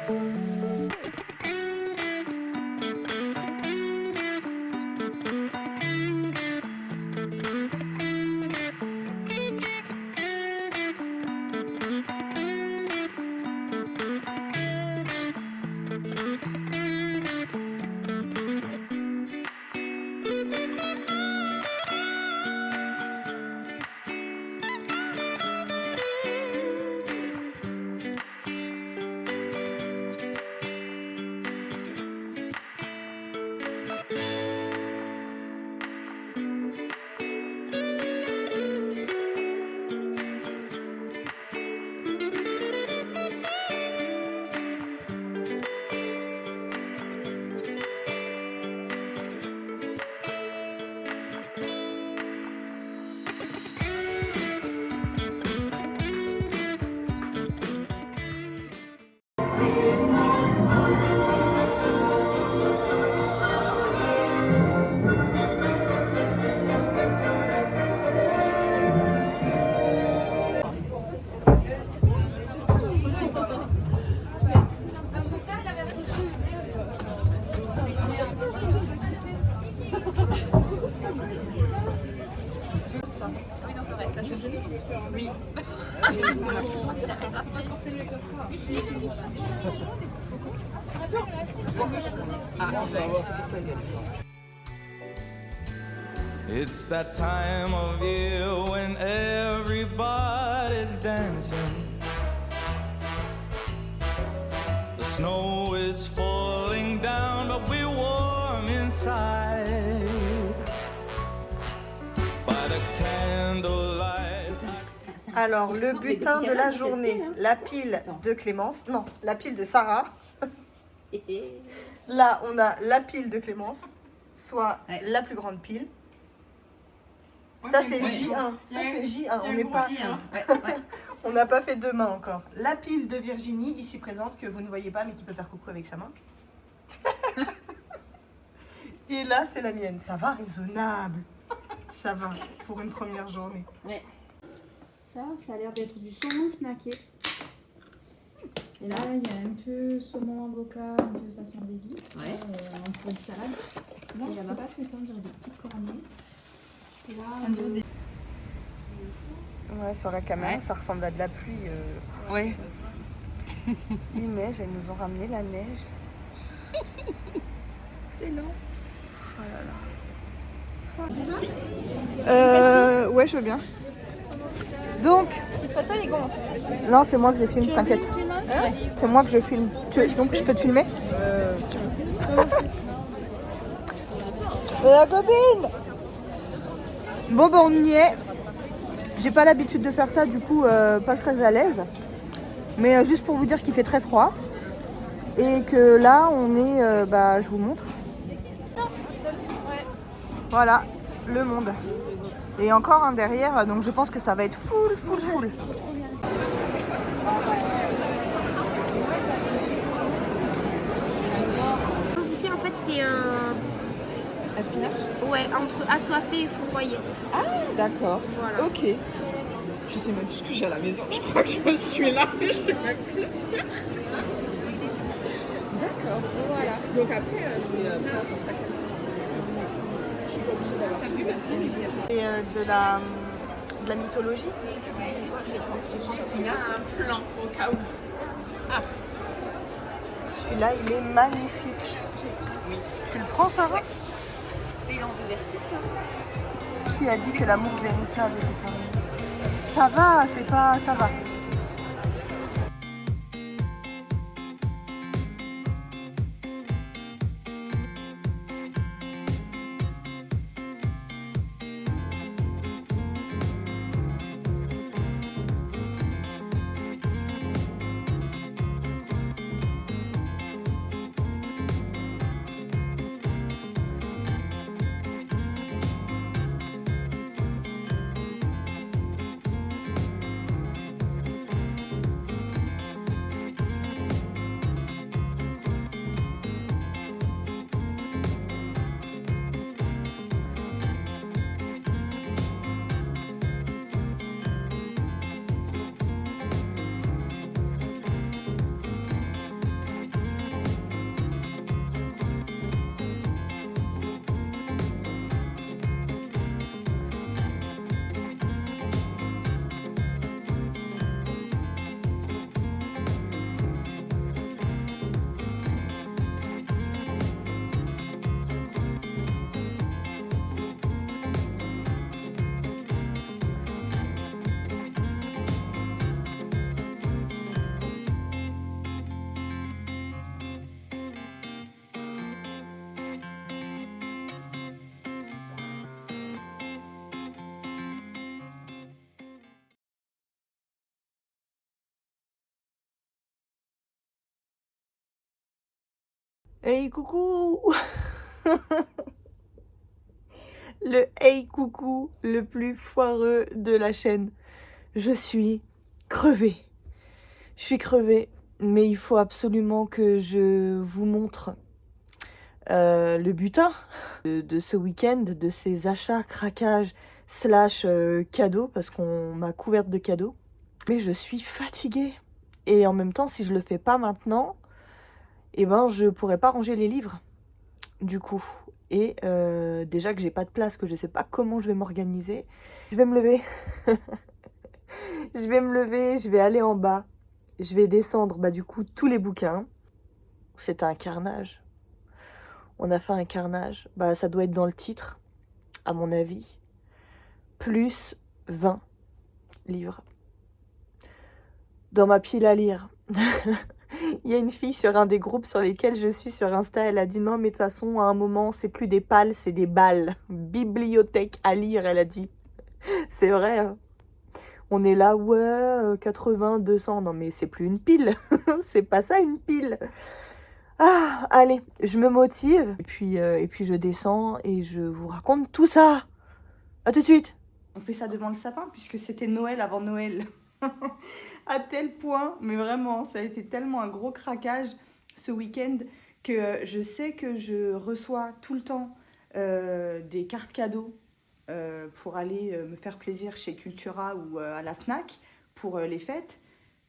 Oui. It's that time of year when everybody's dancing. The snow is falling down, but we're warm inside. By the candlelight. Alors, le butin de la journée, la pile de Clémence, non, la pile de Sarah. Là, on a la pile de Clémence, soit la plus grande pile. Ça, c'est J1. Ça, c'est J1. On n'est pas... On n'a pas fait deux mains encore. La pile de Virginie, ici présente, que vous ne voyez pas, mais qui peut faire coucou avec sa main. Et là, c'est la mienne. Ça va, raisonnable. Ça va, pour une première journée. Ouais. Ça a l'air d'être du saumon snacké. Et là, il y a un peu saumon avocat, un peu façon veggie. Ouais. Un peu de salade. Moi, je sais pas ce que c'est, on dirait des petits cornets. Et là, Ouais, sur la caméra, ça ressemble à de la pluie. Ouais. Il neige, elles nous ont ramené la neige. c'est long. Oh là là. Ouais, je veux bien. Donc. C'est toi les gonces. Non, c'est moi que je filme, t'inquiète. C'est moi que je filme. Donc, je peux te filmer La copine. Bon, on y est. J'ai pas l'habitude de faire ça, du coup, pas très à l'aise. Mais juste pour vous dire qu'il fait très froid. Et que là, on est... je vous montre. Voilà, le monde. Et encore un derrière, donc je pense que ça va être full. En fait, c'est un Spinach. ouais, entre assoiffé et fourroyé. Ah, d'accord. Voilà. Ok. Je sais même plus ce que j'ai à la maison. Je crois que je suis là, mais je suis même plus sûre. D'accord. Voilà. Donc après, c'est je suis pas obligée d'avoir et de la mythologie. C'est quoi? Je prends celui-là un plan au cas où. Ah. Celui-là, il est magnifique. Oui. Tu le prends, Sarah? Et il est en deux versions. Qui a dit que l'amour véritable était en nous? Ça va, c'est pas... ça va. Hey coucou. Le hey coucou le plus foireux de la chaîne. Je suis crevée. Je suis crevée, mais il faut absolument que je vous montre le butin de ce week-end, de ces achats, craquages, slash cadeaux, parce qu'on m'a couverte de cadeaux. Mais je suis fatiguée. Et en même temps, si je le fais pas maintenant, eh ben, je pourrais pas ranger les livres, du coup. Et déjà que j'ai pas de place, que je sais pas comment je vais m'organiser, je vais me lever. Je vais me lever, je vais aller en bas. Je vais descendre, bah du coup, tous les bouquins. C'est un carnage. On a fait un carnage. Bah ça doit être dans le titre, à mon avis. Plus 20 livres. Dans ma pile à lire. Il y a une fille sur un des groupes sur lesquels je suis sur Insta, elle a dit non mais de toute façon à un moment c'est plus des pales, c'est des balles. Bibliothèque à lire, elle a dit. C'est vrai, hein. On est là, ouais, 80, 200, non mais c'est plus une pile. C'est pas ça une pile. Ah, allez, je me motive, et puis je descends et je vous raconte tout ça. À tout de suite. On fait ça devant le sapin puisque c'était Noël avant Noël. À tel point, mais vraiment, ça a été tellement un gros craquage ce week-end que je sais que je reçois tout le temps des cartes cadeaux pour aller me faire plaisir chez Cultura ou à la Fnac pour les fêtes,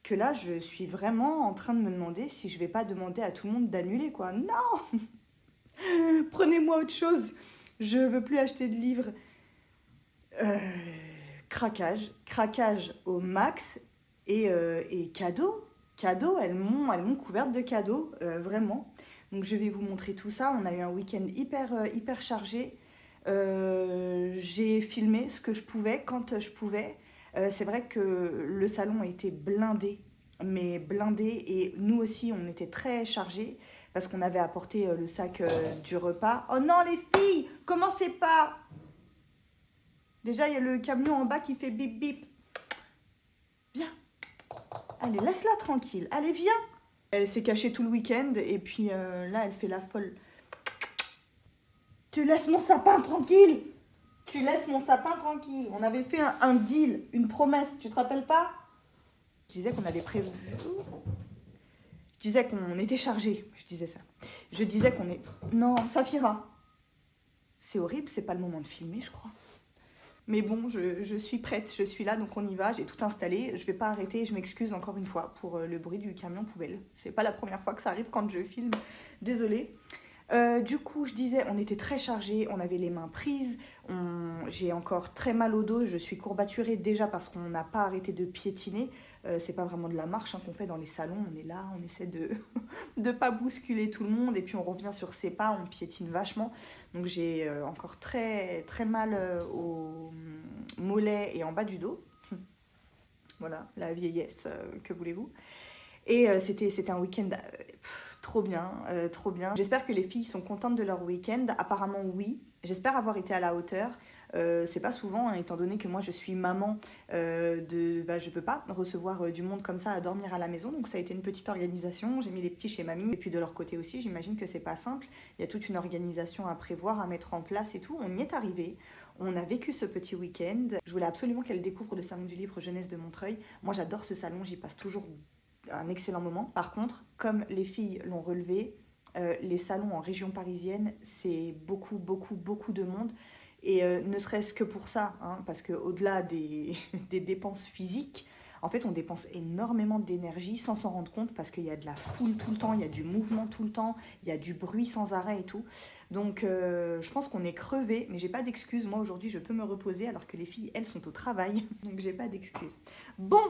que là, je suis vraiment en train de me demander si je vais pas demander à tout le monde d'annuler, quoi. Non. Prenez-moi autre chose. Je veux plus acheter de livres. Craquage au max et cadeaux, elles m'ont couverte de cadeaux, vraiment. Donc je vais vous montrer tout ça. On a eu un week-end hyper chargé. J'ai filmé ce que je pouvais quand je pouvais. C'est vrai que le salon a été blindé, mais blindé, et nous aussi on était très chargés parce qu'on avait apporté le sac du repas. Oh non les filles, commencez pas! Déjà, il y a le camion en bas qui fait bip bip. Viens. Allez, laisse-la tranquille. Allez, viens. Elle s'est cachée tout le week-end et puis là, elle fait la folle. Tu laisses mon sapin tranquille. Tu laisses mon sapin tranquille. On avait fait un deal, une promesse. Tu te rappelles pas? Je disais qu'on avait prévu. Je disais qu'on était chargé. Je disais ça. Je disais qu'on est... Non, Saphira. C'est horrible, c'est pas le moment de filmer, je crois. Mais bon, je suis prête, je suis là, donc on y va, j'ai tout installé. Je vais pas arrêter, je m'excuse encore une fois pour le bruit du camion poubelle. C'est pas la première fois que ça arrive quand je filme, désolée. Du coup, je disais, on était très chargés, on avait les mains prises, j'ai encore très mal au dos, je suis courbaturée déjà parce qu'on n'a pas arrêté de piétiner. C'est pas vraiment de la marche qu'on fait dans les salons, on est là, on essaie de pas bousculer tout le monde et puis on revient sur ses pas, on piétine vachement. Donc j'ai encore très mal au mollet et en bas du dos. Voilà, la vieillesse, que voulez-vous. Et c'était un week-end trop bien, trop bien. J'espère que les filles sont contentes de leur week-end. Apparemment oui. J'espère avoir été à la hauteur. C'est pas souvent, hein, étant donné que moi je suis maman, je peux pas recevoir du monde comme ça à dormir à la maison. Donc ça a été une petite organisation. J'ai mis les petits chez mamie. Et puis de leur côté aussi, j'imagine que c'est pas simple. Il y a toute une organisation à prévoir, à mettre en place et tout. On y est arrivé. On a vécu ce petit week-end. Je voulais absolument qu'elle découvre le salon du livre jeunesse de Montreuil. Moi j'adore ce salon, j'y passe toujours un excellent moment. Par contre, comme les filles l'ont relevé, les salons en région parisienne, c'est beaucoup de monde. Et ne serait-ce que pour ça, hein, parce qu'au-delà des dépenses physiques, en fait, on dépense énormément d'énergie sans s'en rendre compte parce qu'il y a de la foule tout le temps, il y a du mouvement tout le temps, il y a du bruit sans arrêt et tout. Donc, je pense qu'on est crevé, mais j'ai pas d'excuses. Moi, aujourd'hui, je peux me reposer alors que les filles, elles, sont au travail. Donc, j'ai pas d'excuses. Bon!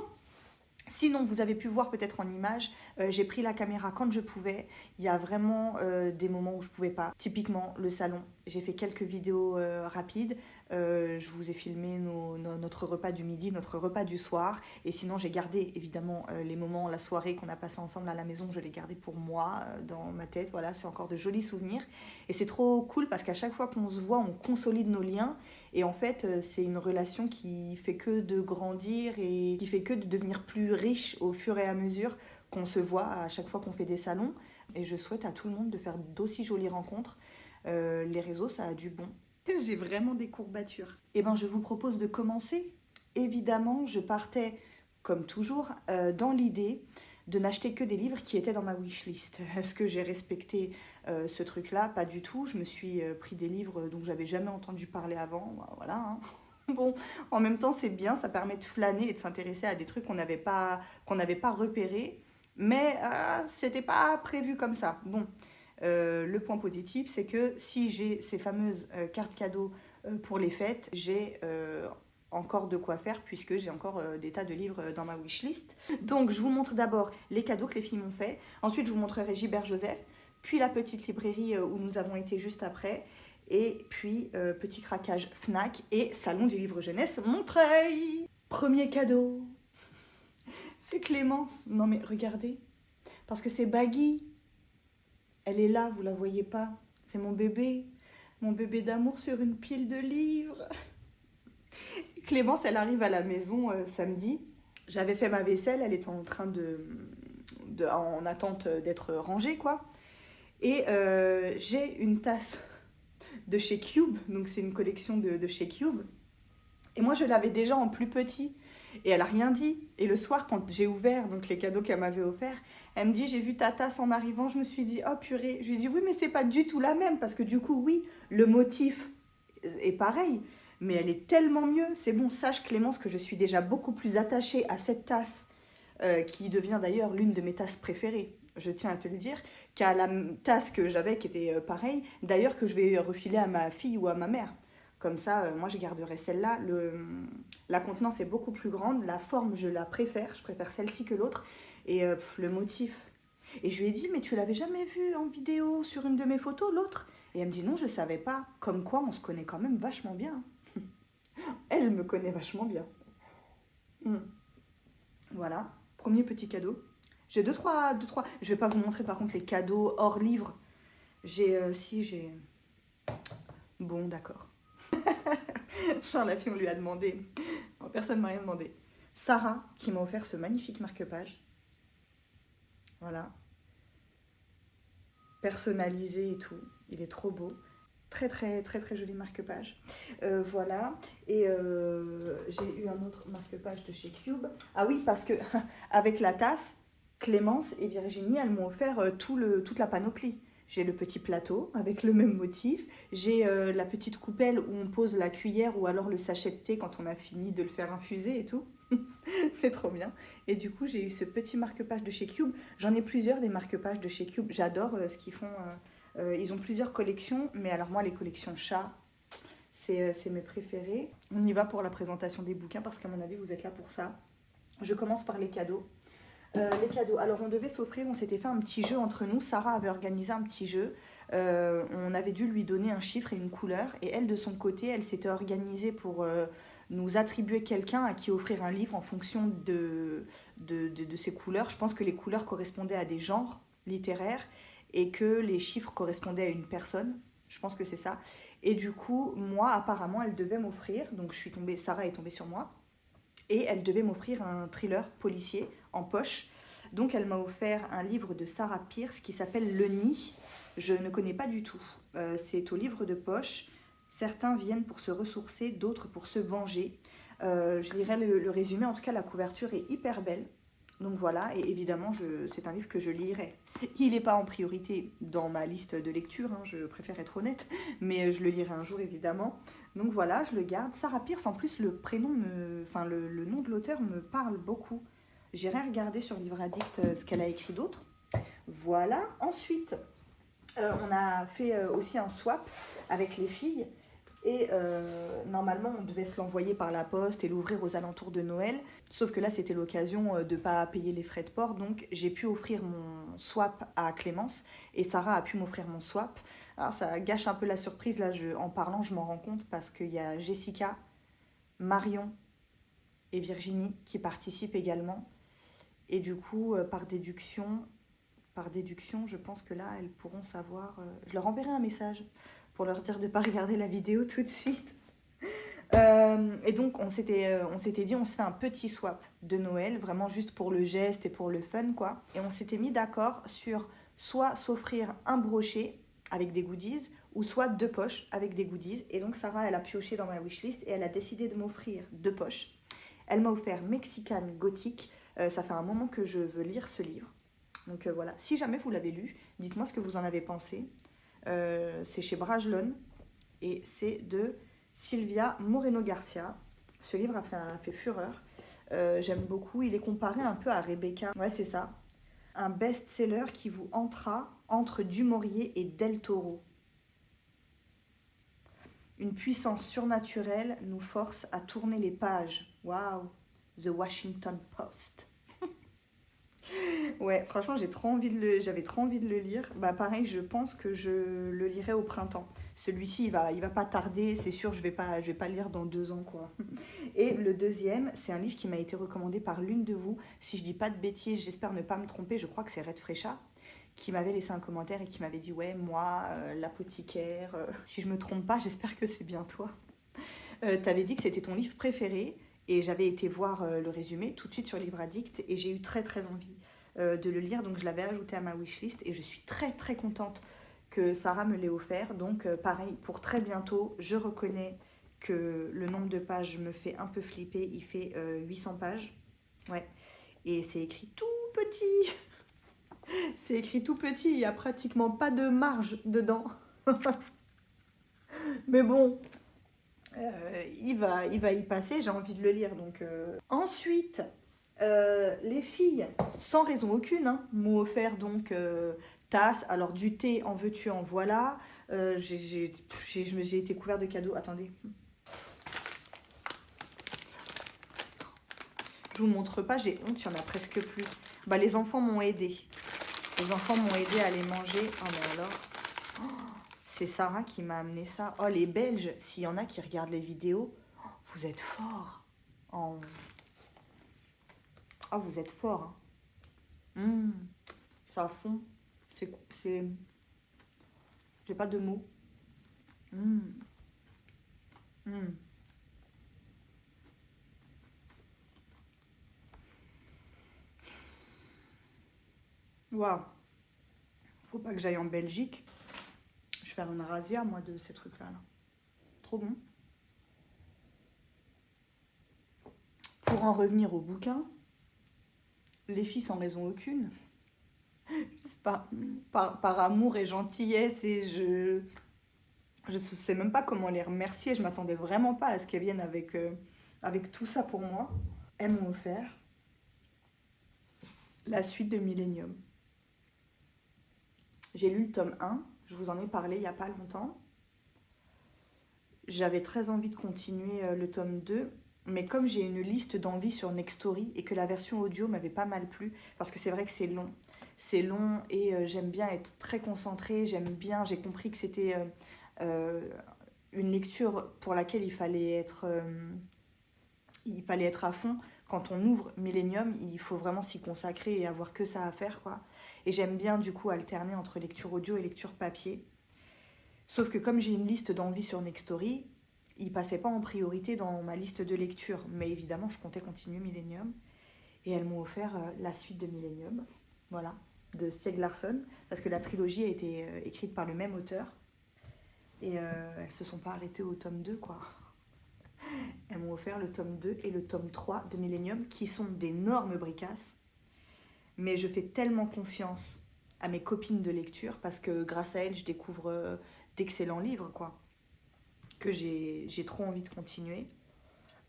Sinon, vous avez pu voir peut-être en image, j'ai pris la caméra quand je pouvais. Il y a vraiment des moments où je ne pouvais pas. Typiquement, le salon. J'ai fait quelques vidéos rapides. Je vous ai filmé notre repas du midi, notre repas du soir. Et sinon, j'ai gardé évidemment les moments, la soirée qu'on a passé ensemble à la maison. Je l'ai gardé pour moi, dans ma tête. Voilà, c'est encore de jolis souvenirs. Et c'est trop cool parce qu'à chaque fois qu'on se voit, on consolide nos liens. Et en fait, c'est une relation qui fait que de grandir et qui fait que de devenir plus riche au fur et à mesure qu'on se voit à chaque fois qu'on fait des salons. Et je souhaite à tout le monde de faire d'aussi jolies rencontres. Les réseaux, ça a du bon. J'ai vraiment des courbatures. Et ben, je vous propose de commencer. Évidemment, je partais, comme toujours, dans l'idée de n'acheter que des livres qui étaient dans ma wishlist. Est-ce que j'ai respecté ce truc-là? Pas du tout. Je me suis pris des livres dont j'avais jamais entendu parler avant. Voilà, hein. Bon, en même temps, c'est bien, ça permet de flâner et de s'intéresser à des trucs qu'on n'avait pas repérés. Mais c'était pas prévu comme ça. Bon, le point positif, c'est que si j'ai ces fameuses cartes cadeaux pour les fêtes, j'ai encore de quoi faire puisque j'ai encore des tas de livres dans ma wishlist. Donc, je vous montre d'abord les cadeaux que les filles m'ont fait. Ensuite, je vous montrerai Gilbert Joseph, puis la petite librairie où nous avons été juste après. Et puis, petit craquage Fnac et Salon du Livre Jeunesse Montreuil. Premier cadeau. C'est Clémence. Non mais regardez, parce que c'est Baggy. Elle est là, vous la voyez pas. C'est mon bébé d'amour sur une pile de livres. Clémence, elle arrive à la maison samedi. J'avais fait ma vaisselle, elle était en train en attente d'être rangée, quoi. Et j'ai une tasse de chez Cube, donc c'est une collection de chez Cube. Et moi, je l'avais déjà en plus petit. Et elle a rien dit. Et le soir, quand j'ai ouvert donc les cadeaux qu'elle m'avait offerts, elle me dit, j'ai vu ta tasse en arrivant, je me suis dit, oh purée. Je lui ai dit, oui, mais c'est pas du tout la même, parce que du coup, oui, le motif est pareil, mais elle est tellement mieux. C'est bon, sache Clémence que je suis déjà beaucoup plus attachée à cette tasse, qui devient d'ailleurs l'une de mes tasses préférées, je tiens à te le dire, qu'à la tasse que j'avais qui était pareille, d'ailleurs que je vais refiler à ma fille ou à ma mère. Comme ça, moi, je garderai celle-là. La contenance est beaucoup plus grande. La forme, je la préfère. Je préfère celle-ci que l'autre. Et le motif. Et je lui ai dit, mais tu l'avais jamais vu en vidéo sur une de mes photos, l'autre? Et elle me dit, non, je ne savais pas. Comme quoi, on se connaît quand même vachement bien. Elle me connaît vachement bien. Voilà, premier petit cadeau. J'ai deux, trois... Je ne vais pas vous montrer, par contre, les cadeaux hors livre. J'ai... Bon, d'accord. Genre la fille, on lui a demandé, personne ne m'a rien demandé. Sarah qui m'a offert ce magnifique marque-page, voilà, personnalisé et tout, il est trop beau, très joli marque-page, voilà. Et j'ai eu un autre marque-page de chez Cube. Ah oui, parce que avec la tasse, Clémence et Virginie, elles m'ont offert toute la panoplie. J'ai le petit plateau avec le même motif. J'ai la petite coupelle où on pose la cuillère ou alors le sachet de thé quand on a fini de le faire infuser et tout. C'est trop bien. Et du coup, j'ai eu ce petit marque-page de chez Cube. J'en ai plusieurs des marque-pages de chez Cube. J'adore ce qu'ils font. Ils ont plusieurs collections. Mais alors moi, les collections chats, c'est mes préférés. On y va pour la présentation des bouquins parce qu'à mon avis, vous êtes là pour ça. Je commence par les cadeaux. Les cadeaux, alors on devait s'offrir, on s'était fait un petit jeu entre nous. Sarah avait organisé un petit jeu, on avait dû lui donner un chiffre et une couleur, et elle de son côté, elle s'était organisée pour nous attribuer quelqu'un à qui offrir un livre en fonction de ses couleurs. Je pense que les couleurs correspondaient à des genres littéraires et que les chiffres correspondaient à une personne, je pense que c'est ça. Et du coup, moi apparemment, elle devait m'offrir, donc Sarah est tombée sur moi, et elle devait m'offrir un thriller policier en poche. Donc elle m'a offert un livre de Sarah Pearce qui s'appelle Le Nid. Je ne connais pas du tout. C'est au livre de poche. Certains viennent pour se ressourcer, d'autres pour se venger. Je lirai le résumé. En tout cas, la couverture est hyper belle. Donc voilà, et évidemment, c'est un livre que je lirai. Il n'est pas en priorité dans ma liste de lecture, hein, je préfère être honnête, mais je le lirai un jour, évidemment. Donc voilà, je le garde. Sarah Pearce, en plus, le nom de l'auteur me parle beaucoup. J'irai regarder sur Livre Addict ce qu'elle a écrit d'autre. Voilà. Ensuite, on a fait aussi un swap avec les filles. Et normalement, on devait se l'envoyer par la poste et l'ouvrir aux alentours de Noël. Sauf que là, c'était l'occasion de ne pas payer les frais de port. Donc, j'ai pu offrir mon swap à Clémence. Et Sarah a pu m'offrir mon swap. Alors, ça gâche un peu la surprise. Là, en parlant, je m'en rends compte parce qu'il y a Jessica, Marion et Virginie qui participent également. Et du coup, par déduction, je pense que là, elles pourront savoir... je leur enverrai un message pour leur dire de ne pas regarder la vidéo tout de suite. Et donc, on s'était dit, on se fait un petit swap de Noël, vraiment juste pour le geste et pour le fun, quoi. Et on s'était mis d'accord sur soit s'offrir un brochet avec des goodies, ou soit 2 poches avec des goodies. Et donc, Sarah, elle a pioché dans ma wishlist et elle a décidé de m'offrir 2 poches. Elle m'a offert Mexican Gothic. Ça fait un moment que je veux lire ce livre. Donc voilà, si jamais vous l'avez lu, dites-moi ce que vous en avez pensé. C'est chez Brajlon et c'est de Silvia Moreno Garcia. Ce livre a fait fureur. J'aime beaucoup. Il est comparé un peu à Rebecca. Ouais, c'est ça. Un best-seller qui vous entra entre Du Maurier et Del Toro. Une puissance surnaturelle nous force à tourner les pages. Waouh! The Washington Post. Ouais, franchement, j'avais trop envie de le lire. Bah pareil, je pense que je le lirai au printemps. Celui-ci, il va pas tarder, c'est sûr, je vais pas le lire dans 2 ans, quoi. Et le deuxième, c'est un livre qui m'a été recommandé par l'une de vous. Si je dis pas de bêtises, j'espère ne pas me tromper, je crois que c'est Red Frécha, qui m'avait laissé un commentaire et qui m'avait dit « Ouais, moi, l'apothicaire, si je me trompe pas, j'espère que c'est bien toi. » T'avais dit que c'était ton livre préféré et j'avais été voir le résumé tout de suite sur Livre Addict et j'ai eu très très envie de le lire, donc je l'avais ajouté à ma wishlist et je suis très très contente que Sarah me l'ait offert. Donc pareil, pour très bientôt, je reconnais que le nombre de pages me fait un peu flipper, il fait 800 pages, ouais, et c'est écrit tout petit. C'est écrit tout petit, il n'y a pratiquement pas de marge dedans. Mais bon, il va y passer, j'ai envie de le lire. Donc, Ensuite, les filles, sans raison aucune, hein, m'ont offert donc tasse. Alors du thé, en veux-tu, en voilà. J'ai été couvert de cadeaux. Attendez. Je vous montre pas, j'ai honte, il n'y en a presque plus. Bah, les enfants m'ont aidé. Les enfants m'ont aidé à les manger. Oh, mais alors, c'est Sarah qui m'a amené ça. Oh, les Belges, s'il y en a qui regardent les vidéos, vous êtes forts. Oh, vous êtes forts. Hein. Ça fond. C'est... J'ai pas de mots. Waouh. Faut pas que j'aille en Belgique. Je vais faire une razzia, moi, de ces trucs-là. Là. Trop bon. Pour en revenir au bouquin, les filles sans raison aucune, juste par amour et gentillesse, et je sais même pas comment les remercier. Je m'attendais vraiment pas à ce qu'elles viennent avec tout ça pour moi. Elles m'ont offert la suite de Millennium. J'ai lu le tome 1, je vous en ai parlé il n'y a pas longtemps. J'avais très envie de continuer le tome 2, mais comme j'ai une liste d'envies sur Nextory et que la version audio m'avait pas mal plu, parce que c'est vrai que c'est long. C'est long et j'aime bien être très concentrée, j'ai compris que c'était une lecture pour laquelle il fallait être à fond. Quand on ouvre Millennium, il faut vraiment s'y consacrer et avoir que ça à faire, quoi. Et j'aime bien du coup alterner entre lecture audio et lecture papier. Sauf que comme j'ai une liste d'envies sur Nextory, il passait pas en priorité dans ma liste de lecture. Mais évidemment, je comptais continuer Millennium. Et elles m'ont offert la suite de Millennium, voilà, de Stieg Larsson, parce que la trilogie a été écrite par le même auteur. Et elles se sont pas arrêtées au tome 2, quoi. Elles m'ont offert le tome 2 et le tome 3 de Millennium, qui sont d'énormes bricasses. Mais je fais tellement confiance à mes copines de lecture, parce que grâce à elles, je découvre d'excellents livres, quoi. Que j'ai trop envie de continuer.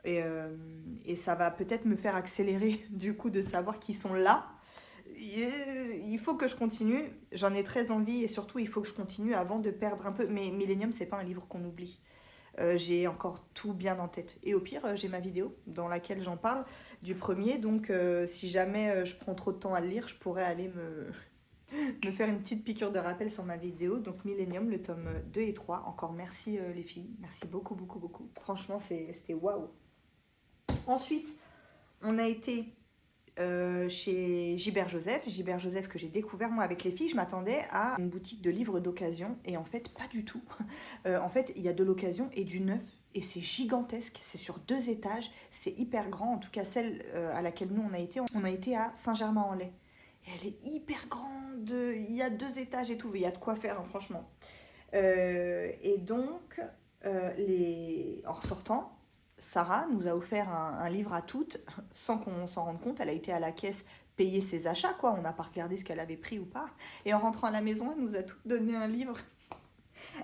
Et ça va peut-être me faire accélérer, du coup, de savoir qu'ils sont là. Il faut que je continue. J'en ai très envie, et surtout, il faut que je continue avant de perdre un peu. Mais Millennium, c'est pas un livre qu'on oublie. J'ai encore tout bien en tête. Et au pire, j'ai ma vidéo dans laquelle j'en parle du premier. Donc, si jamais je prends trop de temps à le lire, je pourrais aller me faire une petite piqûre de rappel sur ma vidéo. Donc, Millennium, le tome 2 et 3. Encore merci les filles. Merci beaucoup, beaucoup, beaucoup. Franchement, c'était waouh. Ensuite, on a été chez Gilbert Joseph. Gilbert Joseph que j'ai découvert moi avec les filles. Je m'attendais à une boutique de livres d'occasion et en fait pas du tout. En fait il y a de l'occasion et du neuf Et c'est gigantesque, c'est sur 2 étages, c'est hyper grand. En tout cas, celle à laquelle nous on a été à Saint-Germain-en-Laye. Et elle est hyper grande, il y a 2 étages et tout, il y a de quoi faire, hein, franchement. Et donc, en ressortant, Sarah nous a offert un livre à toutes, sans qu'on s'en rende compte. Elle a été à la caisse payer ses achats, quoi. On n'a pas regardé ce qu'elle avait pris ou pas. Et en rentrant à la maison, elle nous a toutes donné un livre.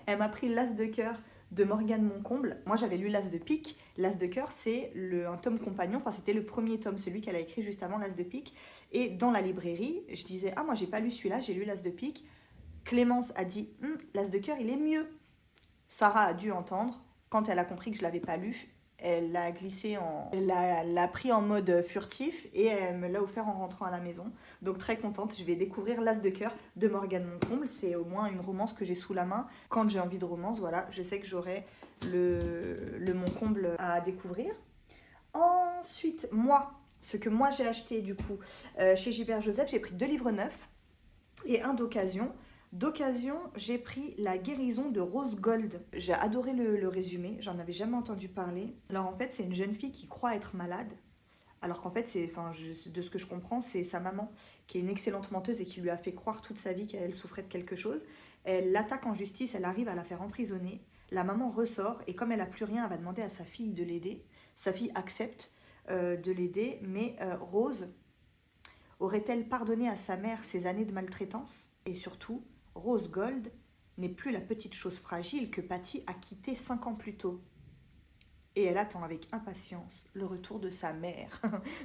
Elle m'a pris l'As de cœur de Morgane Moncomble. Moi, j'avais lu l'As de pique. L'As de cœur, c'est un tome compagnon. Enfin, c'était le premier tome, celui qu'elle a écrit juste avant l'As de pique. Et dans la librairie, je disais, ah, moi, j'ai pas lu celui-là, j'ai lu l'As de pique. Clémence a dit, l'As de cœur, il est mieux. Sarah a dû entendre. Quand elle a compris que je l'avais pas lu, elle l'a glissé elle l'a pris en mode furtif et elle me l'a offert en rentrant à la maison. Donc très contente, je vais découvrir l'As de cœur de Morgane Moncomble. C'est au moins une romance que j'ai sous la main. Quand j'ai envie de romance, voilà, je sais que j'aurai le Moncomble à découvrir. Ensuite, ce que moi j'ai acheté du coup chez Gilbert Joseph, j'ai pris 2 livres neufs et un d'occasion. D'occasion, j'ai pris La guérison de Rose Gold. J'ai adoré le résumé, j'en avais jamais entendu parler. Alors en fait, c'est une jeune fille qui croit être malade, alors qu'en fait, de ce que je comprends, c'est sa maman qui est une excellente menteuse et qui lui a fait croire toute sa vie qu'elle souffrait de quelque chose. Elle l'attaque en justice, elle arrive à la faire emprisonner. La maman ressort et comme elle n'a plus rien, elle va demander à sa fille de l'aider. Sa fille accepte de l'aider, mais Rose aurait-elle pardonné à sa mère ses années de maltraitance? Et surtout, Rose Gold n'est plus la petite chose fragile que Patty a quittée 5 ans plus tôt. Et elle attend avec impatience le retour de sa mère.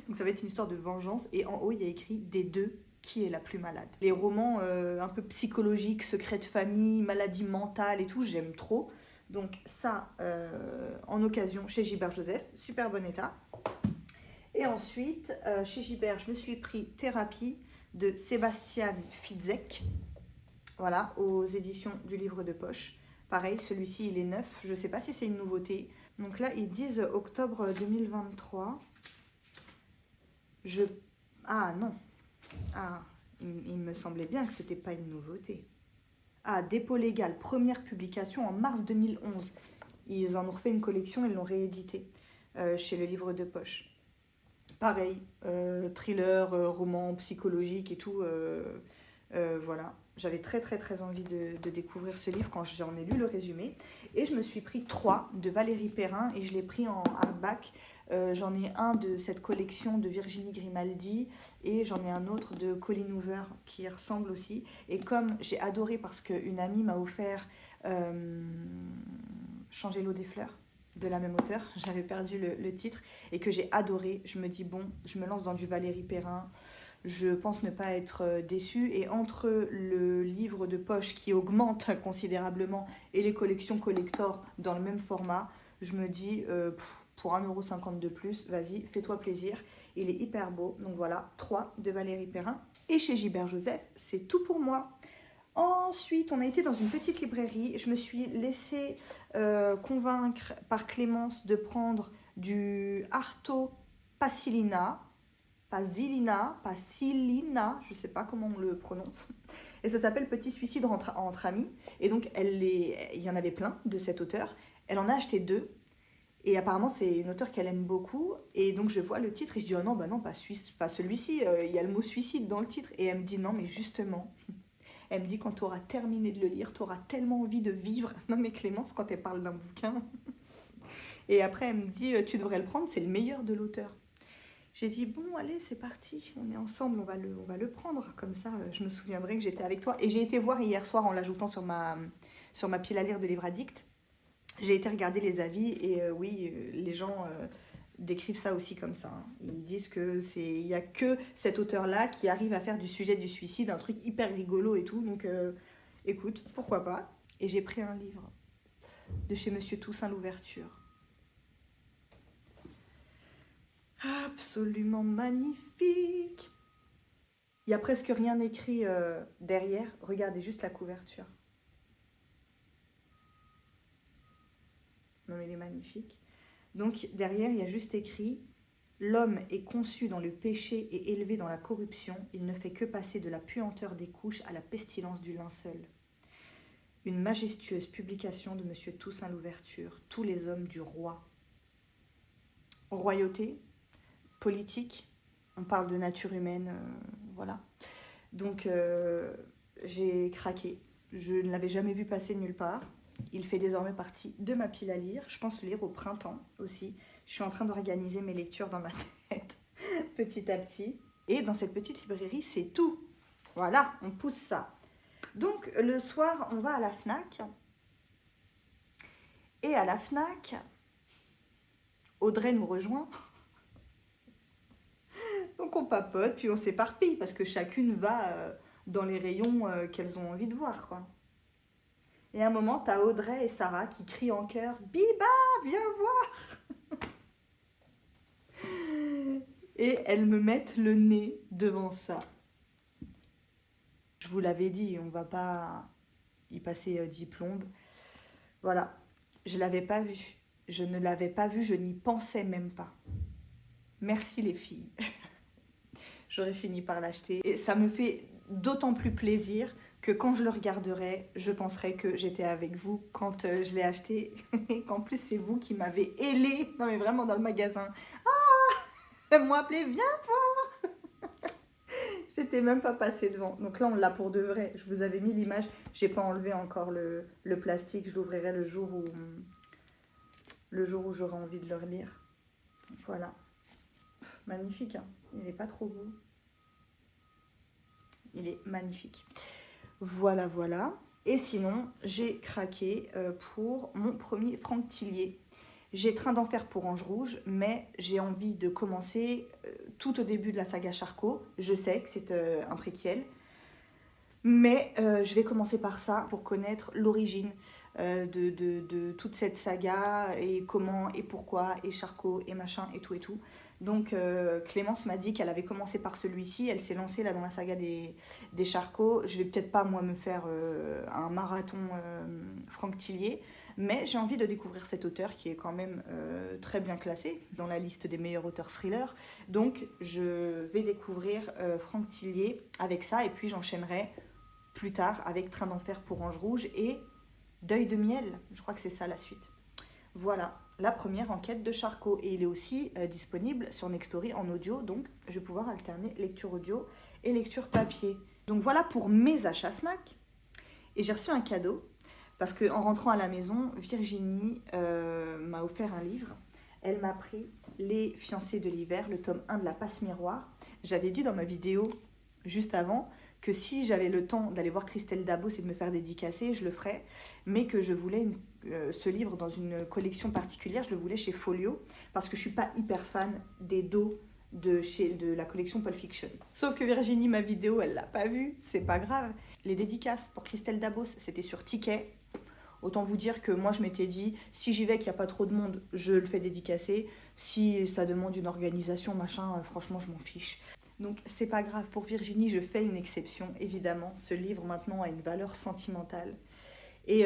Donc ça va être une histoire de vengeance. Et en haut, il y a écrit des 2, qui est la plus malade. Les romans un peu psychologiques, secrets de famille, maladies mentales et tout, j'aime trop. Donc ça, en occasion, chez Gilbert Joseph, super bon état. Et ensuite, chez Gilbert, je me suis pris Thérapie de Sébastien Fitzek. Voilà, aux éditions du livre de poche. Pareil, celui-ci, il est neuf. Je ne sais pas si c'est une nouveauté. Donc là, ils disent octobre 2023. Ah non. Ah, il me semblait bien que ce n'était pas une nouveauté. Ah, Dépôt légal, première publication en mars 2011. Ils en ont refait une collection, ils l'ont réédité chez le livre de poche. Pareil, thriller, roman psychologique et tout. Voilà. J'avais très envie de découvrir ce livre quand j'en ai lu le résumé. Et je me suis pris 3 de Valérie Perrin et je l'ai pris en hardback. J'en ai un de cette collection de Virginie Grimaldi et j'en ai un autre de Colleen Hoover qui ressemble aussi. Et comme j'ai adoré parce qu'une amie m'a offert Changer l'eau des fleurs de la même auteure, j'avais perdu le titre et que j'ai adoré, je me dis bon, je me lance dans du Valérie Perrin. Je pense ne pas être déçue et entre le livre de poche qui augmente considérablement et les collections collector dans le même format, je me dis pour 1,50 € de plus, vas-y, fais-toi plaisir. Il est hyper beau. Donc voilà, 3 de Valérie Perrin. Et chez Gilbert Joseph, c'est tout pour moi. Ensuite, on a été dans une petite librairie. Je me suis laissée convaincre par Clémence de prendre du Arto Passilina, je ne sais pas comment on le prononce. Et ça s'appelle Petit suicide entre amis. Et donc, il y en avait plein de cet auteur. Elle en a acheté 2. Et apparemment, c'est une auteure qu'elle aime beaucoup. Et donc, je vois le titre et je dis, oh non, bah non, pas celui-ci. Il y a le mot suicide dans le titre. Et elle me dit, non, mais justement. Elle me dit, quand tu auras terminé de le lire, tu auras tellement envie de vivre. Non, mais Clémence, quand elle parle d'un bouquin. Et après, elle me dit, tu devrais le prendre, c'est le meilleur de l'auteur. J'ai dit, bon, allez, c'est parti, on est ensemble, on va le prendre. Comme ça, je me souviendrai que j'étais avec toi. Et j'ai été voir hier soir, en l'ajoutant sur ma pile à lire de Livre Addict, j'ai été regarder les avis et oui, les gens décrivent ça aussi comme ça. Hein. Ils disent qu'il n'y a que cet auteur-là qui arrive à faire du sujet du suicide un truc hyper rigolo et tout. Donc, écoute, pourquoi pas. Et j'ai pris un livre de chez Monsieur Toussaint Louverture. Absolument magnifique. Il n'y a presque rien écrit derrière. Regardez juste la couverture. Non mais il est magnifique. Donc derrière, il y a juste écrit « L'homme est conçu dans le péché et élevé dans la corruption. Il ne fait que passer de la puanteur des couches à la pestilence du linceul. » Une majestueuse publication de Monsieur Toussaint Louverture, Tous les hommes du roi. Royauté, politique, on parle de nature humaine, voilà. Donc j'ai craqué. Je ne l'avais jamais vu passer nulle part. Il fait désormais partie de ma pile à lire. Je pense le lire au printemps aussi. Je suis en train d'organiser mes lectures dans ma tête, petit à petit. Et dans cette petite librairie, c'est tout. Voilà, on pousse ça. Donc le soir, on va à la Fnac. Et à la Fnac, Audrey nous rejoint. Donc on papote, puis on s'éparpille, parce que chacune va dans les rayons qu'elles ont envie de voir, quoi. Et à un moment, tu as Audrey et Sarah qui crient en chœur « Biba, viens voir !» Et elles me mettent le nez devant ça. Je vous l'avais dit, on va pas y passer 10 plombes. Voilà, je l'avais pas vu. Je ne l'avais pas vu, je n'y pensais même pas. Merci les filles. J'aurais fini par l'acheter. Et ça me fait d'autant plus plaisir que quand je le regarderai, je penserai que j'étais avec vous quand je l'ai acheté. Et qu'en plus, c'est vous qui m'avez ailé, non mais vraiment dans le magasin. Ah, moi appelé, viens voir. J'étais même pas passée devant. Donc là, on l'a pour de vrai. Je vous avais mis l'image. J'ai pas enlevé encore le plastique. Je l'ouvrirai le jour où j'aurai envie de le relire. Voilà. Magnifique, hein. Il n'est pas trop beau. Il est magnifique. Voilà, voilà. Et sinon, j'ai craqué pour mon premier Franck Tillier. J'ai Train d'enfer pour Ange Rouge, mais j'ai envie de commencer tout au début de la saga Charcot. Je sais que c'est un préquel, mais je vais commencer par ça pour connaître l'origine de toute cette saga et comment et pourquoi et Charcot et machin et tout et tout. Donc Clémence m'a dit qu'elle avait commencé par celui-ci, elle s'est lancée là dans la saga des Charcot. Je vais peut-être pas moi me faire un marathon Franck Tillier, mais j'ai envie de découvrir cet auteur qui est quand même très bien classé dans la liste des meilleurs auteurs thrillers. Donc je vais découvrir Franck Tillier avec ça, et puis j'enchaînerai plus tard avec Train d'enfer pour Ange Rouge et Deuil de miel, je crois que c'est ça la suite. Voilà, la première enquête de Charcot, et il est aussi disponible sur Nextory en audio, donc je vais pouvoir alterner lecture audio et lecture papier. Donc voilà pour mes achats Fnac. Et j'ai reçu un cadeau, parce qu'en rentrant à la maison, Virginie m'a offert un livre. Elle m'a pris Les fiancés de l'hiver, le tome 1 de la passe miroir. J'avais dit dans ma vidéo juste avant que si j'avais le temps d'aller voir Christelle Dabos et de me faire dédicacer, je le ferais, mais que je voulais ce livre dans une collection particulière, je le voulais chez Folio, parce que je ne suis pas hyper fan des dos de la collection Pulp Fiction. Sauf que Virginie, ma vidéo, elle ne l'a pas vue, c'est pas grave. Les dédicaces pour Christelle Dabos, c'était sur Ticket. Autant vous dire que moi, je m'étais dit, si j'y vais, qu'il n'y a pas trop de monde, je le fais dédicacer. Si ça demande une organisation, machin, franchement, je m'en fiche. Donc, c'est pas grave. Pour Virginie, je fais une exception, évidemment. Ce livre, maintenant, a une valeur sentimentale. Et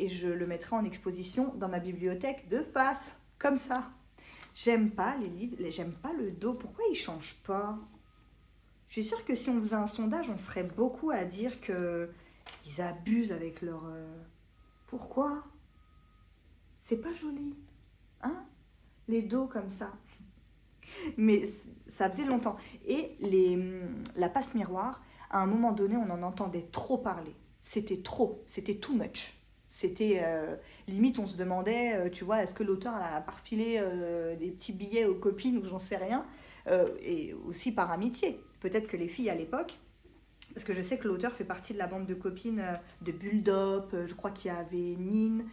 je le mettrai en exposition dans ma bibliothèque de face, comme ça. J'aime pas les livres, j'aime pas le dos. Pourquoi ils changent pas? Je suis sûre que si on faisait un sondage, on serait beaucoup à dire qu'ils abusent avec leur... Pourquoi? C'est pas joli, hein? Les dos comme ça. Mais ça faisait longtemps. Et la passe miroir, à un moment donné, on en entendait trop parler. C'était trop, c'était too much. C'était limite, on se demandait, tu vois, est-ce que l'auteur a parfilé des petits billets aux copines ou j'en sais rien, et aussi par amitié. Peut-être que les filles à l'époque, parce que je sais que l'auteur fait partie de la bande de copines de Bulldop, je crois qu'il y avait Nin,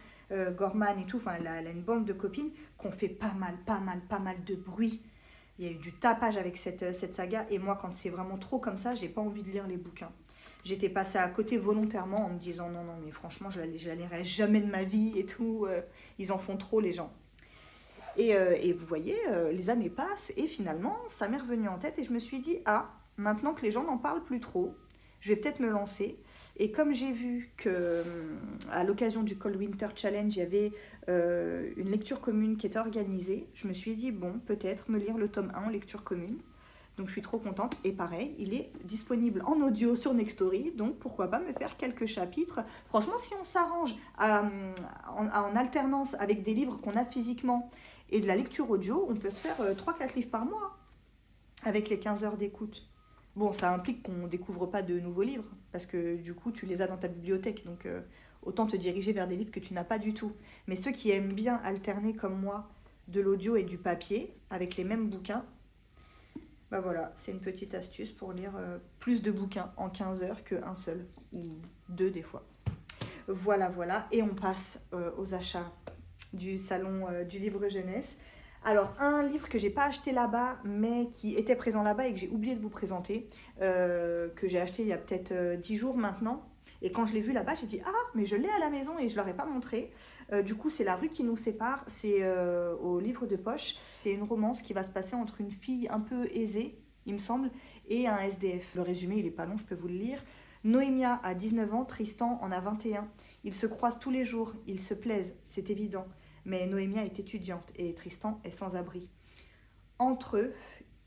Gorman et tout, enfin elle a une bande de copines qui ont fait pas mal de bruit. Il y a eu du tapage avec cette saga, et moi quand c'est vraiment trop comme ça, j'ai pas envie de lire les bouquins. J'étais passée à côté volontairement en me disant non mais franchement je la lirai jamais de ma vie et tout, ils en font trop les gens. Et vous voyez, les années passent et finalement ça m'est revenu en tête et je me suis dit ah, maintenant que les gens n'en parlent plus trop, je vais peut-être me lancer. Et comme j'ai vu que à l'occasion du Cold Winter Challenge, il y avait une lecture commune qui était organisée, je me suis dit bon, peut-être me lire le tome 1 en lecture commune. Donc je suis trop contente. Et pareil, il est disponible en audio sur Nextory. Donc pourquoi pas me faire quelques chapitres. Franchement, si on s'arrange en alternance avec des livres qu'on a physiquement et de la lecture audio, on peut se faire 3-4 livres par mois avec les 15 heures d'écoute. Bon, ça implique qu'on ne découvre pas de nouveaux livres, parce que du coup, tu les as dans ta bibliothèque, donc autant te diriger vers des livres que tu n'as pas du tout. Mais ceux qui aiment bien alterner, comme moi, de l'audio et du papier, avec les mêmes bouquins, bah voilà, c'est une petite astuce pour lire plus de bouquins en 15 heures qu'un seul, ou 2 des fois. Voilà, voilà, et on passe aux achats du salon du livre jeunesse. Alors, un livre que j'ai pas acheté là-bas, mais qui était présent là-bas et que j'ai oublié de vous présenter, que j'ai acheté il y a peut-être 10 jours maintenant. Et quand je l'ai vu là-bas, j'ai dit « Ah, mais je l'ai à la maison et je ne leur ai pas montré. » Du coup, c'est La rue qui nous sépare, c'est au livre de poche. C'est une romance qui va se passer entre une fille un peu aisée, il me semble, et un SDF. Le résumé, il n'est pas long, je peux vous le lire. Noémia a 19 ans, Tristan en a 21. Ils se croisent tous les jours, ils se plaisent, c'est évident. Mais Noémia est étudiante et Tristan est sans abri. Entre eux,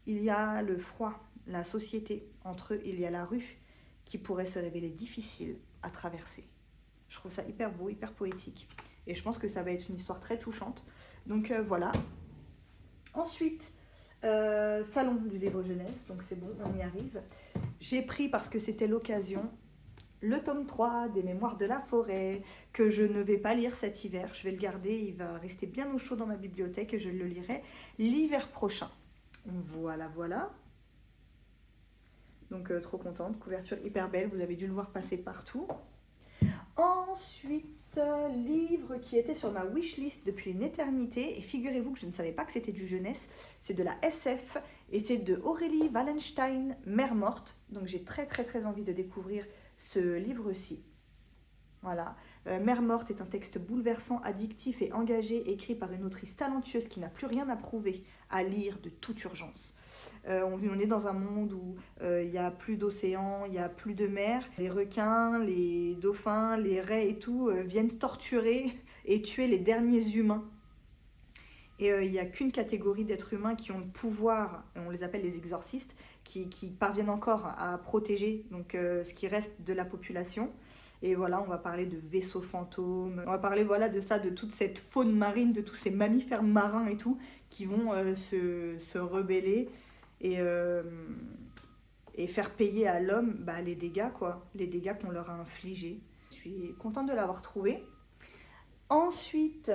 il y a le froid, la société. Entre eux, il y a la rue qui pourrait se révéler difficile à traverser. Je trouve ça hyper beau, hyper poétique. Et je pense que ça va être une histoire très touchante. Donc voilà. Ensuite, salon du livre jeunesse. Donc c'est bon, on y arrive. J'ai pris, parce que c'était l'occasion, le tome 3 des Mémoires de la forêt, que je ne vais pas lire cet hiver. Je vais le garder, il va rester bien au chaud dans ma bibliothèque et je le lirai l'hiver prochain. Voilà, voilà. Donc trop contente, couverture hyper belle, vous avez dû le voir passer partout. Ensuite, livre qui était sur ma wishlist depuis une éternité, et figurez-vous que je ne savais pas que c'était du jeunesse, c'est de la SF, et c'est de Aurélie Wallenstein, Mère morte. Donc j'ai très envie de découvrir ce livre-ci. Voilà. Mère morte est un texte bouleversant, addictif et engagé, écrit par une autrice talentueuse qui n'a plus rien à prouver, à lire de toute urgence. On est dans un monde où il n'y a plus d'océan, il n'y a plus de mer. Les requins, les dauphins, les raies et tout viennent torturer et tuer les derniers humains. Et il n'y a qu'une catégorie d'êtres humains qui ont le pouvoir, on les appelle les exorcistes, qui parviennent encore à protéger donc, ce qui reste de la population. Et voilà, on va parler de vaisseaux fantômes, on va parler voilà, de ça, de toute cette faune marine, de tous ces mammifères marins et tout, qui vont se rebeller et faire payer à l'homme les dégâts, quoi, les dégâts qu'on leur a infligés. Je suis contente de l'avoir trouvé. Ensuite,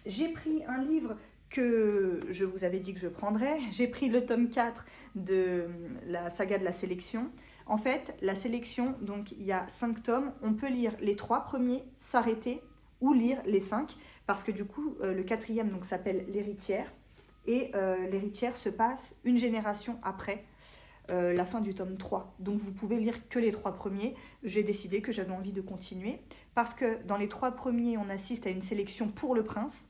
j'ai pris un livre que je vous avais dit que je prendrais. J'ai pris le tome 4 de la saga de la sélection. En fait, la sélection, donc il y a 5 tomes. On peut lire les 3 premiers, s'arrêter ou lire les 5. Parce que du coup, le 4e donc, s'appelle L'héritière. Et L'héritière se passe une génération après la fin du tome 3. Donc vous pouvez lire que les 3 premiers. J'ai décidé que j'avais envie de continuer. Parce que dans les 3 premiers, on assiste à une sélection pour le prince.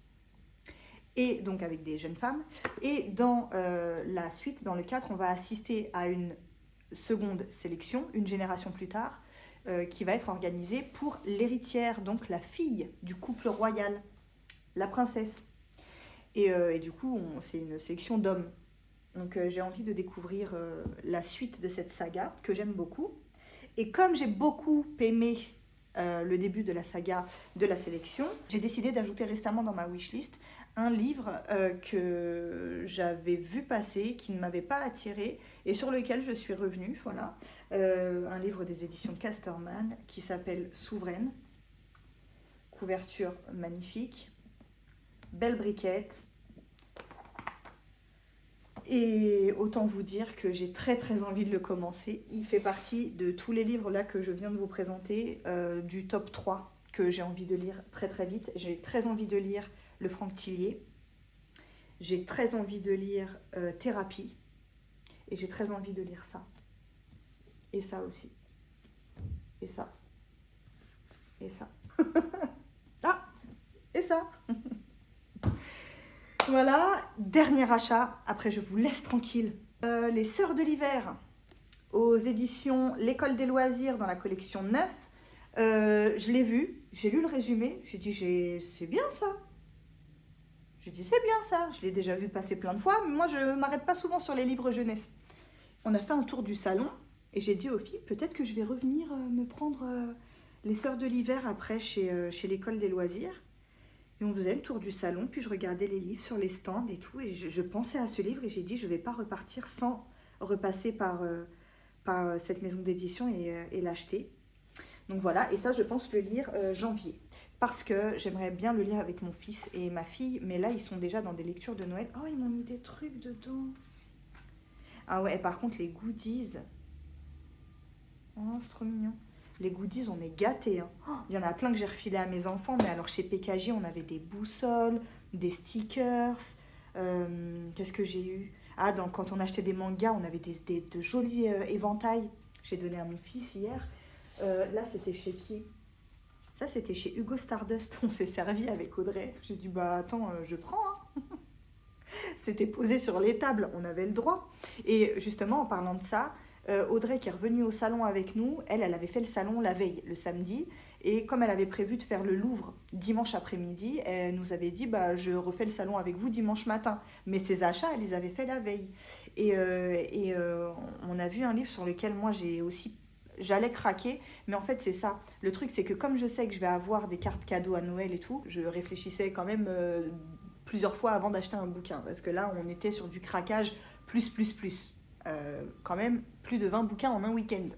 Et donc avec des jeunes femmes. Et dans la suite, dans le 4, on va assister à une seconde sélection, une génération plus tard, qui va être organisée pour l'héritière, donc la fille du couple royal, la princesse. Et du coup, c'est une sélection d'hommes. Donc j'ai envie de découvrir la suite de cette saga, que j'aime beaucoup. Et comme j'ai beaucoup aimé le début de la saga de la sélection, j'ai décidé d'ajouter récemment dans ma wishlist un livre que j'avais vu passer, qui ne m'avait pas attiré et sur lequel je suis revenue. Voilà. Un livre des éditions Casterman qui s'appelle Souveraine. Couverture magnifique, belle briquette. Et autant vous dire que j'ai très envie de le commencer. Il fait partie de tous les livres là que je viens de vous présenter, du top 3 que j'ai envie de lire très vite. J'ai très envie de lire Le Franck Tillier. J'ai très envie de lire Thérapie. Et j'ai très envie de lire ça. Et ça aussi. Et ça. Et ça. Ah! Et ça. Voilà, dernier achat, après je vous laisse tranquille. Les Sœurs de l'hiver, aux éditions L'École des loisirs dans la collection 9. Je l'ai vu, j'ai lu le résumé, j'ai dit c'est bien ça. J'ai dit c'est bien ça, je l'ai déjà vu passer plein de fois, mais moi je ne m'arrête pas souvent sur les livres jeunesse. On a fait un tour du salon et j'ai dit aux filles, peut-être que je vais revenir me prendre les Sœurs de l'hiver après chez l'école des loisirs. Et on faisait le tour du salon, puis je regardais les livres sur les stands et tout. Et je pensais à ce livre et j'ai dit, je ne vais pas repartir sans repasser par cette maison d'édition et l'acheter. Donc voilà, et ça je pense le lire janvier. Parce que j'aimerais bien le lire avec mon fils et ma fille. Mais là, ils sont déjà dans des lectures de Noël. Oh, ils m'ont mis des trucs dedans. Ah ouais, et par contre, les goodies. Oh, c'est trop mignon. Les goodies, on est gâtés. Hein. Oh, il y en a plein que j'ai refilé à mes enfants. Mais alors, chez PKJ, on avait des boussoles, des stickers. Qu'est-ce que j'ai eu? Ah, quand on achetait des mangas, on avait de jolis éventails. J'ai donné à mon fils hier. Là, c'était chez qui? Ça, c'était chez Hugo Stardust. On s'est servi avec Audrey. J'ai dit, bah attends, je prends. Hein. C'était posé sur les tables. On avait le droit. Et justement, en parlant de ça, Audrey qui est revenue au salon avec nous, elle avait fait le salon la veille, le samedi. Et comme elle avait prévu de faire le Louvre dimanche après-midi, elle nous avait dit, bah, je refais le salon avec vous dimanche matin. Mais ses achats, elle les avait fait la veille. Et on a vu un livre sur lequel moi, j'allais craquer, mais en fait c'est ça. Le truc c'est que comme je sais que je vais avoir des cartes cadeaux à Noël et tout, je réfléchissais quand même plusieurs fois avant d'acheter un bouquin, parce que là on était sur du craquage plus. Quand même plus de 20 bouquins en un week-end.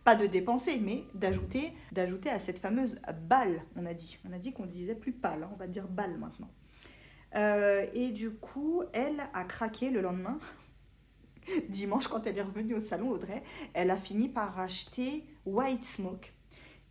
Pas de dépenser, mais d'ajouter à cette fameuse balle, on a dit. On a dit qu'on disait plus pâle, hein, on va dire balle maintenant. Et du coup, elle a craqué le lendemain. Dimanche, quand elle est revenue au salon, Audrey, elle a fini par acheter White Smoke,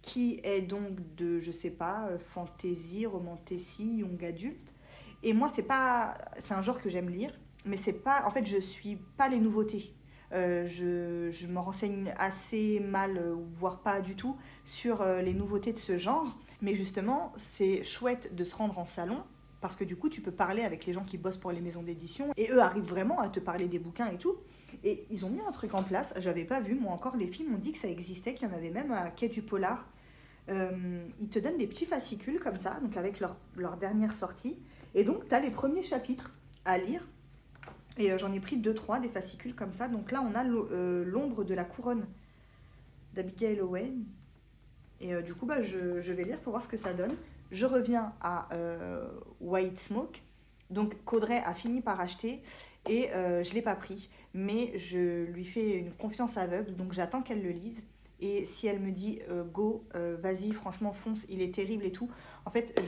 qui est donc de, je sais pas, fantasy, romantasy, young adulte. Et moi, c'est un genre que j'aime lire, mais c'est pas, en fait, je suis pas les nouveautés. Je me renseigne assez mal, voire pas du tout, sur les nouveautés de ce genre. Mais justement, c'est chouette de se rendre en salon, parce que du coup, tu peux parler avec les gens qui bossent pour les maisons d'édition. Et eux arrivent vraiment à te parler des bouquins et tout. Et ils ont mis un truc en place. J'avais pas vu, moi encore, les filles m'ont dit que ça existait, qu'il y en avait même à Quai du Polar. Ils te donnent des petits fascicules comme ça, donc avec leur dernière sortie. Et donc, tu as les premiers chapitres à lire. Et j'en ai pris 2-3, des fascicules comme ça. Donc là, on a l'ombre de la couronne d'Abigail Owen. Et du coup, bah, je vais lire pour voir ce que ça donne. Je reviens à White Smoke, donc qu'Audrey a fini par acheter et je ne l'ai pas pris, mais je lui fais une confiance aveugle, donc j'attends qu'elle le lise. Et si elle me dit go, vas-y, franchement fonce, il est terrible et tout, en fait,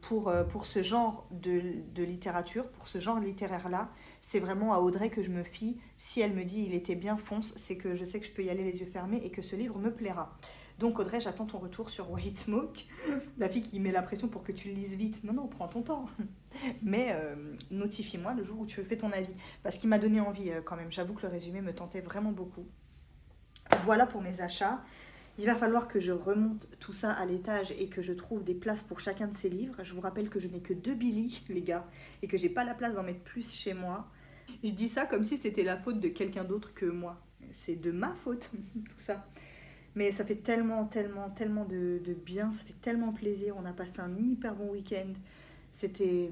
pour ce genre de littérature, pour ce genre littéraire-là, c'est vraiment à Audrey que je me fie. Si elle me dit il était bien, fonce, c'est que je sais que je peux y aller les yeux fermés et que ce livre me plaira. Donc Audrey, j'attends ton retour sur White Smoke. La fille qui met la pression pour que tu le lises vite. Non, prends ton temps. Mais notifie-moi le jour où tu fais ton avis. Parce qu'il m'a donné envie quand même. J'avoue que le résumé me tentait vraiment beaucoup. Voilà pour mes achats. Il va falloir que je remonte tout ça à l'étage et que je trouve des places pour chacun de ces livres. Je vous rappelle que je n'ai que 2 Billy, les gars, et que j'ai pas la place d'en mettre plus chez moi. Je dis ça comme si c'était la faute de quelqu'un d'autre que moi. C'est de ma faute, tout ça. Mais ça fait tellement de bien, ça fait tellement plaisir. On a passé un hyper bon week-end. C'était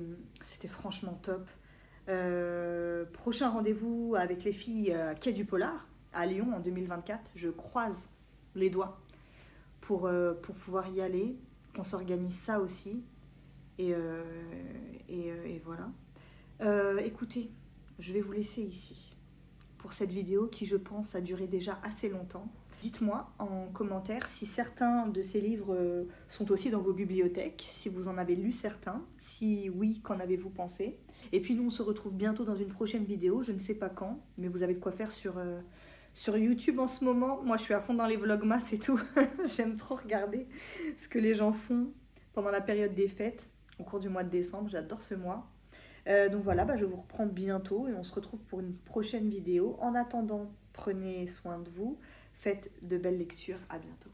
franchement top. Prochain rendez-vous avec les filles à Quai du Polar, à Lyon en 2024. Je croise les doigts pour pouvoir y aller. On s'organise ça aussi. Et voilà. Écoutez, je vais vous laisser ici pour cette vidéo qui, je pense, a duré déjà assez longtemps. Dites-moi en commentaire si certains de ces livres sont aussi dans vos bibliothèques, si vous en avez lu certains, si oui, qu'en avez-vous pensé? Et puis nous, on se retrouve bientôt dans une prochaine vidéo, je ne sais pas quand, mais vous avez de quoi faire sur YouTube en ce moment. Moi, je suis à fond dans les vlogmas et tout. J'aime trop regarder ce que les gens font pendant la période des fêtes, au cours du mois de décembre. J'adore ce mois. Donc voilà, bah, je vous reprends bientôt et on se retrouve pour une prochaine vidéo. En attendant, prenez soin de vous. Faites de belles lectures. À bientôt.